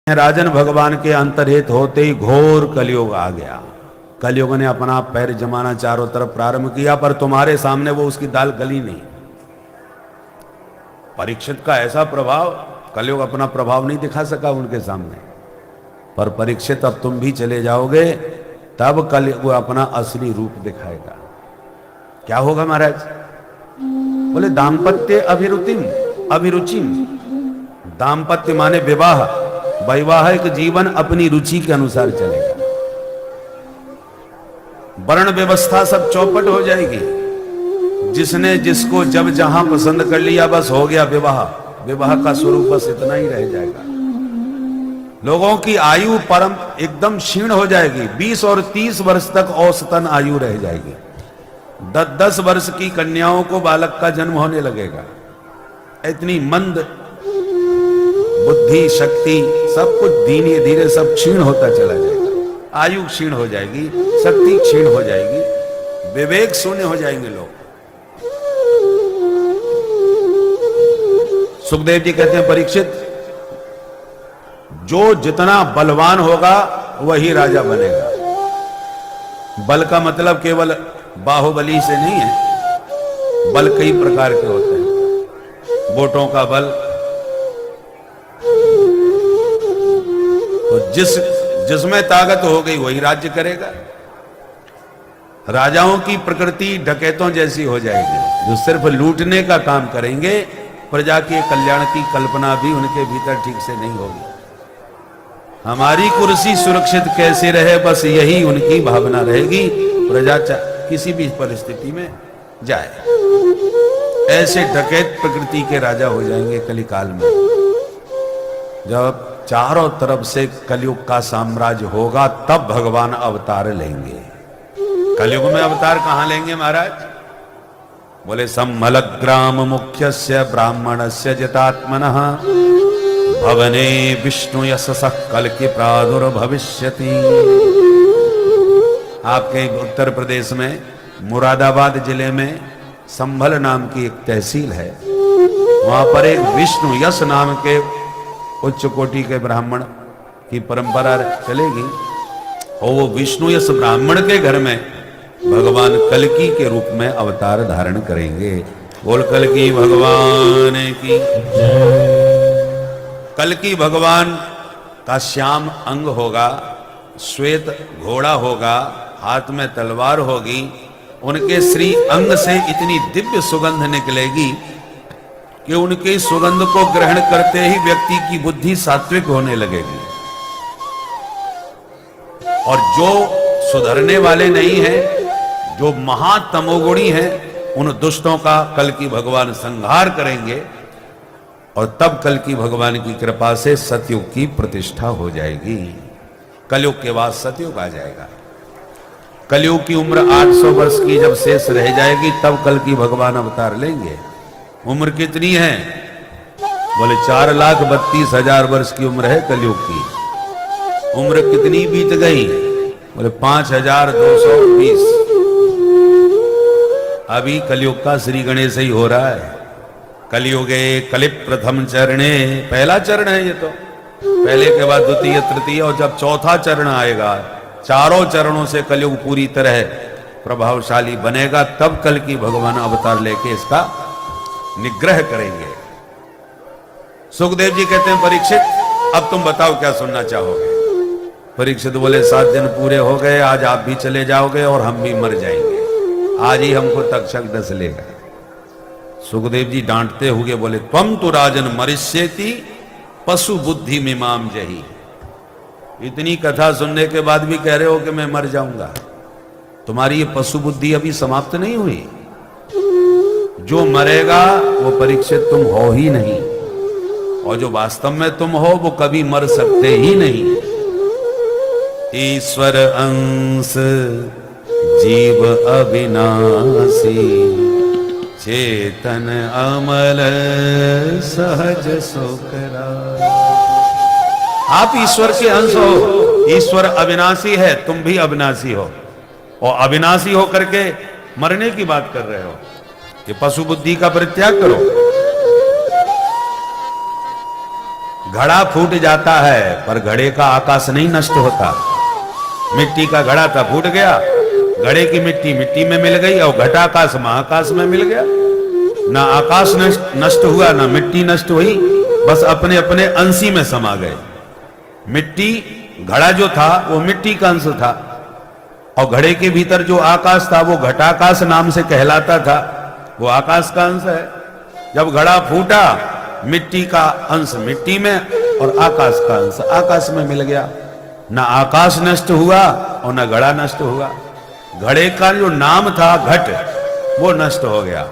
राजन भगवान के अंतर्हित होते ही घोर कलयुग आ गया। कलयुग ने अपना पैर जमाना चारों तरफ प्रारंभ किया, पर तुम्हारे सामने वो उसकी दाल गली नहीं। परीक्षित का ऐसा प्रभाव, कलयुग अपना प्रभाव नहीं दिखा सका उनके सामने। पर परीक्षित अब तुम भी चले जाओगे, तब कलयुग अपना असली रूप दिखाएगा। क्या होगा महाराज? बोले दाम्पत्य अभिरुचिम। दाम्पत्य माने विवाह, वैवाहिक जीवन अपनी रुचि के अनुसार चलेगा। वर्ण व्यवस्था सब चौपट हो जाएगी। जिसने जिसको जब जहां पसंद कर लिया, बस हो गया विवाह। विवाह का स्वरूप बस इतना ही रह जाएगा। लोगों की आयु परम एकदम क्षीण हो जाएगी। 20 और 30 वर्ष तक औसतन आयु रह जाएगी। 10-10 वर्ष की कन्याओं को बालक का जन्म होने लगेगा। इतनी मंद बुद्धि शक्ति सब कुछ धीरे धीरे सब क्षीण होता चला जाएगा। आयु क्षीण हो जाएगी, शक्ति क्षीण हो जाएगी, विवेक शून्य हो जाएंगे लोग। सुखदेव जी कहते हैं परीक्षित, जो जितना बलवान होगा वही राजा बनेगा। बल का मतलब केवल बाहुबली से नहीं है। बल कई प्रकार के होते हैं। वोटों का बल, तो जिसमें ताकत हो गई वही राज्य करेगा। राजाओं की प्रकृति डकैतों जैसी हो जाएगी, जो सिर्फ लूटने का काम करेंगे। प्रजा के कल्याण की कल्पना भी उनके भीतर ठीक से नहीं होगी। हमारी कुर्सी सुरक्षित कैसे रहे, बस यही उनकी भावना रहेगी। प्रजा किसी भी परिस्थिति में जाए। ऐसे डकैत प्रकृति के राजा हो जाएंगे कलिकाल में। जब चारों तरफ से कलयुग का साम्राज्य होगा, तब भगवान अवतार लेंगे। कलयुग में अवतार कहां लेंगे महाराज? बोले सम्मलग्राम मुख्यस्य ब्राह्मणस्य जितात्मनः भवने विष्णु यशसः कल्कि प्रादुर्भविष्यति। आपके उत्तर प्रदेश में मुरादाबाद जिले में संभल नाम की एक तहसील है। वहां पर एक विष्णु यश नाम के उच्च कोटि के ब्राह्मण की परंपरा चलेगी, और वो विष्णु यश ब्राह्मण के घर में भगवान कल्कि के रूप में अवतार धारण करेंगे। बोल कल्कि भगवान की। कल्कि भगवान का श्याम अंग होगा, श्वेत घोड़ा होगा, हाथ में तलवार होगी। उनके श्री अंग से इतनी दिव्य सुगंध निकलेगी कि उनके सुगंध को ग्रहण करते ही व्यक्ति की बुद्धि सात्विक होने लगेगी। और जो सुधरने वाले नहीं हैं, जो महातमोगुणी हैं, उन दुष्टों का कल्कि भगवान संहार करेंगे। और तब कल्कि भगवान की कृपा से सतयुग की प्रतिष्ठा हो जाएगी। कलयुग के बाद सतयुग आ जाएगा। कलयुग की उम्र 800 वर्ष की जब शेष रह जाएगी, तब कल्कि भगवान अवतार लेंगे। उम्र कितनी है? बोले 4,32,000 वर्ष की उम्र है कलयुग की। उम्र कितनी बीत गई? बोले 5,220। अभी कलयुग का श्री गणेश ही हो रहा है। कलयुगे कलि प्रथम चरणे, पहला चरण है ये तो। पहले के बाद द्वितीय, तृतीय, और जब चौथा चरण आएगा, चारों चरणों से कलयुग पूरी तरह प्रभावशाली बनेगा, तब कल्कि भगवान अवतार लेके इसका निग्रह करेंगे। सुखदेव जी कहते हैं परीक्षित, अब तुम बताओ क्या सुनना चाहोगे? परीक्षित बोले 7 दिन पूरे हो गए, आज आप भी चले जाओगे और हम भी मर जाएंगे। आज ही हमको तक्षक डस लेगा। सुखदेव जी डांटते हुए बोले, त्वम तो राजन मरिष्येति पशु बुद्धि मिमाम जही। इतनी कथा सुनने के बाद भी कह रहे हो कि मैं मर जाऊंगा। तुम्हारी ये पशु बुद्धि अभी समाप्त नहीं हुई। जो मरेगा वो परीक्षित तुम हो ही नहीं, और जो वास्तव में तुम हो वो कभी मर सकते ही नहीं। ईश्वर अंश जीव अविनाशी, चेतन अमल सहज सुखरा। आप ईश्वर के अंश हो। ईश्वर अविनाशी है, तुम भी अविनाशी हो। और अविनाशी हो करके मरने की बात कर रहे हो कि पशु बुद्धि का परित्याग करो। घड़ा फूट जाता है पर घड़े का आकाश नहीं नष्ट होता। मिट्टी का घड़ा था, फूट गया, घड़े की मिट्टी मिट्टी में मिल गई और घटाकाश महाकाश में मिल गया। ना आकाश नष्ट हुआ, ना मिट्टी नष्ट हुई, बस अपने अपने अंशी में समा गए। मिट्टी, घड़ा जो था वो मिट्टी का अंश था और घड़े के भीतर जो आकाश था वो घटाकाश नाम से कहलाता था, वो आकाश का अंश है। जब घड़ा फूटा, मिट्टी का अंश मिट्टी में और आकाश का अंश आकाश में मिल गया। ना आकाश नष्ट हुआ और ना घड़ा नष्ट हुआ। घड़े का जो नाम था घट, वो नष्ट हो गया,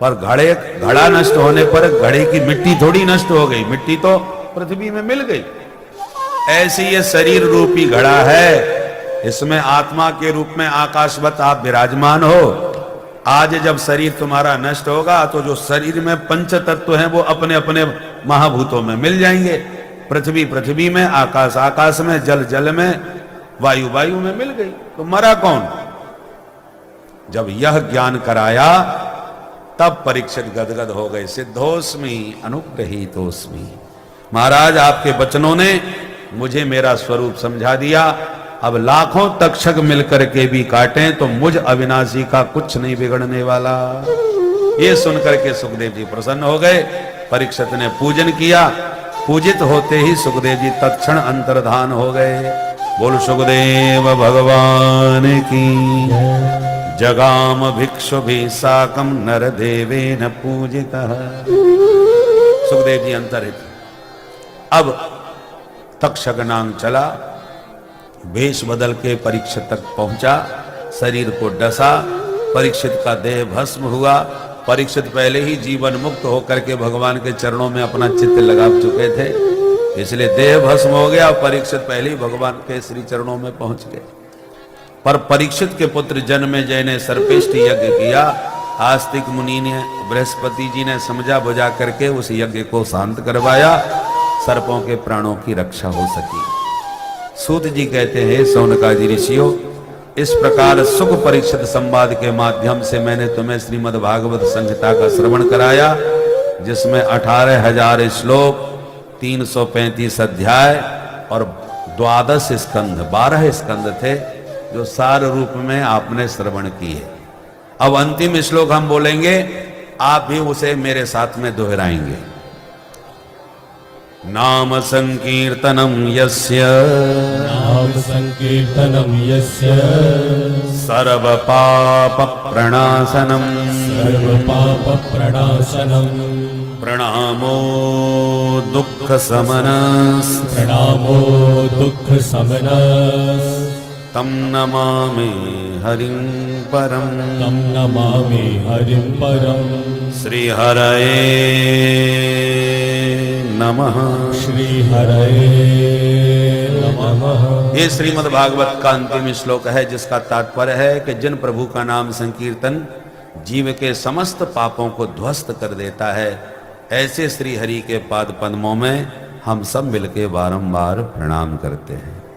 पर घड़ा नष्ट होने पर घड़े की मिट्टी थोड़ी नष्ट हो गई, मिट्टी तो पृथ्वी में मिल गई। ऐसी ये शरीर रूपी घड़ा है, इसमें आत्मा के रूप में आकाशवत आप विराजमान हो। आज जब शरीर तुम्हारा नष्ट होगा तो जो शरीर में पंच तत्व हैं वो अपने अपने महाभूतों में मिल जाएंगे। पृथ्वी पृथ्वी में, आकाश आकाश में, जल जल में, वायु वायु में मिल गई, तो मरा कौन? जब यह ज्ञान कराया तब परीक्षित गदगद हो गए। सिद्धोस्मि अनुग्रहीतोस्मि। महाराज आपके वचनों ने मुझे मेरा स्वरूप समझा दिया। अब लाखों तक्षक मिलकर के भी काटें तो मुझ अविनाशी का कुछ नहीं बिगड़ने वाला। ये सुनकर के सुखदेव जी प्रसन्न हो गए। परीक्षित ने पूजन किया, पूजित होते ही सुखदेव जी तत्क्षण अंतर्धान हो गए। बोल सुखदेव भगवान की। जगाम भिक्षु भी साकम नर देवेन पूजितः। सुखदेव जी अंतरित। अब तक्षक नाम चला, वेश बदल के परीक्षित तक पहुंचा, शरीर को डसा, परीक्षित का देह भस्म हुआ। परीक्षित पहले ही जीवन मुक्त होकर के भगवान के चरणों में अपना चित्त लगा चुके थे, इसलिए देह भस्म हो गया। परीक्षित पहले ही भगवान के श्री चरणों में पहुंच गए। पर परीक्षित के पुत्र जन्मेजय ने सर्पेष्ट यज्ञ किया। आस्तिक मुनि ने, बृहस्पति जी ने समझा बुझा करके उस यज्ञ को शांत करवाया, सर्पों के प्राणों की रक्षा हो सकी। सूत जी कहते हैं, सौनकादि ऋषियों, इस प्रकार सुख परीक्षित संवाद के माध्यम से मैंने तुम्हें श्रीमद् भागवत संहिता का श्रवण कराया, जिसमें 18,000 श्लोक, 335 अध्याय और 12 स्कंध, 12 स्कंध थे जो सार रूप में आपने श्रवण किए। अब अंतिम श्लोक हम बोलेंगे, आप भी उसे मेरे साथ में दोहराएंगे। नाम संकीर्तनम यस्य, नाम संकीर्तनम यस्य, सर्व पाप प्रणाशनम, सर्व पाप प्रणाशनम, प्रणामो दुख समनस्, प्रणामो दुख समनस्, तम नमामि हरिं परम, तम नमामि हरिं परम। श्री हरये नमः। श्री हरये नमः। ये श्रीमद् भागवत का अंतिम श्लोक है, जिसका तात्पर्य है कि जिन प्रभु का नाम संकीर्तन जीव के समस्त पापों को ध्वस्त कर देता है, ऐसे श्री हरि के पाद पद्मों में हम सब मिलके बारंबार प्रणाम करते हैं।